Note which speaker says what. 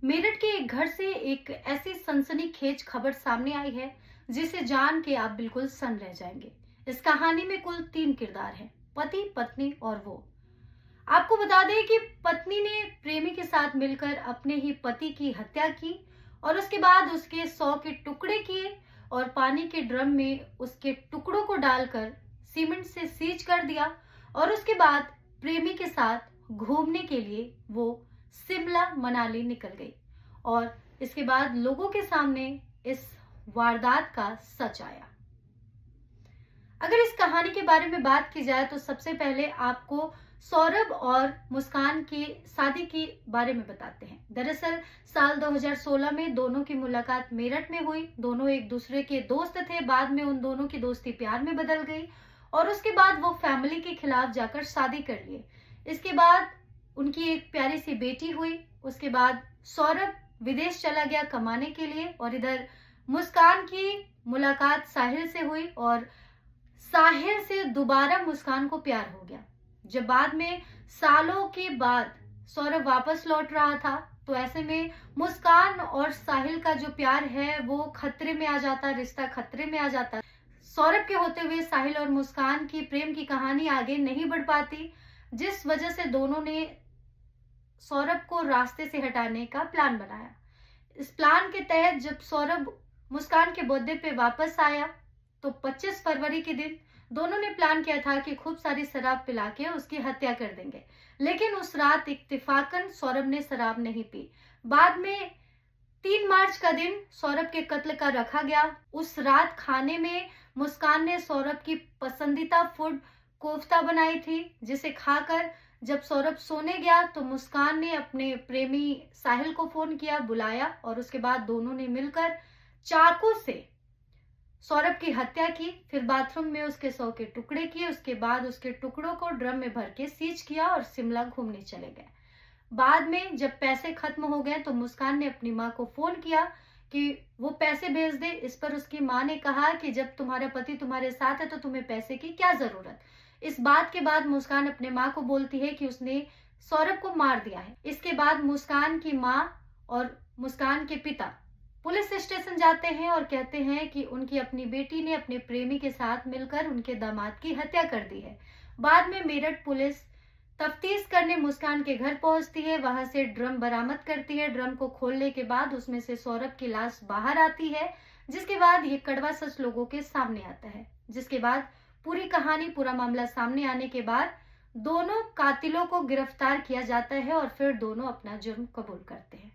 Speaker 1: मेरठ के एक घर से एक ऐसी सनसनीखेज खबर सामने आई है जिसे जान के आप बिल्कुल सन्न रह जाएंगे। इस कहानी में कुल 3 किरदार हैं, पति, पत्नी और वो। आपको बता दें कि पत्नी ने प्रेमी के साथ मिलकर अपने ही पति की हत्या की और उसके बाद उसके 100 के टुकड़े किए और पानी के ड्रम में उसके टुकड़ों को डालकर सीमेंट से सीज कर दिया और उसके बाद प्रेमी के साथ घूमने के लिए वो शिमला मनाली निकल गई। और इसके बाद लोगों के सामने इस वारदात का सच आया। अगर इस कहानी के बारे में बात की जाए तो सबसे पहले आपको सौरभ और मुस्कान की शादी के बारे में बताते हैं। दरअसल साल 2016 में दोनों की मुलाकात मेरठ में हुई। दोनों एक दूसरे के दोस्त थे। बाद में उन दोनों की दोस्ती प्यार में बदल गई और उसके बाद वो फैमिली के खिलाफ जाकर शादी कर लिए। इसके बाद उनकी एक प्यारी सी बेटी हुई। उसके बाद सौरभ विदेश चला गया कमाने के लिए और इधर मुस्कान की मुलाकात साहिल से हुई और साहिल से दोबारा मुस्कान को प्यार हो गया। जब बाद में सालों के बाद सौरभ वापस लौट रहा था तो ऐसे में मुस्कान और साहिल का जो प्यार है वो खतरे में आ जाता, रिश्ता खतरे में आ जाता। सौरभ के होते हुए साहिल और मुस्कान की प्रेम की कहानी आगे नहीं बढ़ पाती, जिस वजह से दोनों ने सौरभ को रास्ते से हटाने का प्लान बनाया। इस प्लान के तहत जब सौरभ मुस्कान के बर्थडे पे वापस आया तो 25 फरवरी के दिन दोनों ने प्लान किया था कि खूब सारी शराब पिला के उसकी हत्या कर देंगे। लेकिन उस रात इत्तेफाकन सौरभ ने शराब नहीं पी। बाद में 3 मार्च का दिन सौरभ के कत्ल का रखा गया। उस रात खाने में मुस्कान ने सौरभ की पसंदीदा फूड कोफ्ता बनाई थी, जिसे खाकर जब सौरभ सोने गया तो मुस्कान ने अपने प्रेमी साहिल को फोन किया, बुलाया और उसके बाद दोनों ने मिलकर चाकू से सौरभ की हत्या की। फिर बाथरूम में उसके 100 के टुकड़े किए। उसके बाद उसके टुकड़ों को ड्रम में भर के सीज किया और शिमला घूमने चले गए। बाद में जब पैसे खत्म हो गए तो मुस्कान ने अपनी माँ को फोन किया कि वो पैसे भेज दे। इस पर उसकी माँ ने कहा कि जब तुम्हारा पति तुम्हारे साथ है तो तुम्हें पैसे की क्या जरूरत। इस बात के बाद मुस्कान अपने माँ को बोलती है कि उसने सौरभ को मार दिया है। इसके बाद मुस्कान की माँ और मुस्कान के पिता पुलिस स्टेशन जाते हैं और कहते हैं कि उनकी अपनी बेटी ने अपने प्रेमी के साथ मिलकर उनके दामाद की हत्या कर दी है। बाद में मेरठ पुलिस तफ्तीश करने मुस्कान के घर पहुंचती है। वहां से ड्रम बरामद करती है। ड्रम को खोलने के बाद उसमें से सौरभ की लाश बाहर आती है, जिसके बाद ये कड़वा सच लोगों के सामने आता है। जिसके बाद पूरी कहानी, पूरा मामला सामने आने के बाद दोनों कातिलों को गिरफ्तार किया जाता है और फिर दोनों अपना जुर्म कबूल करते हैं।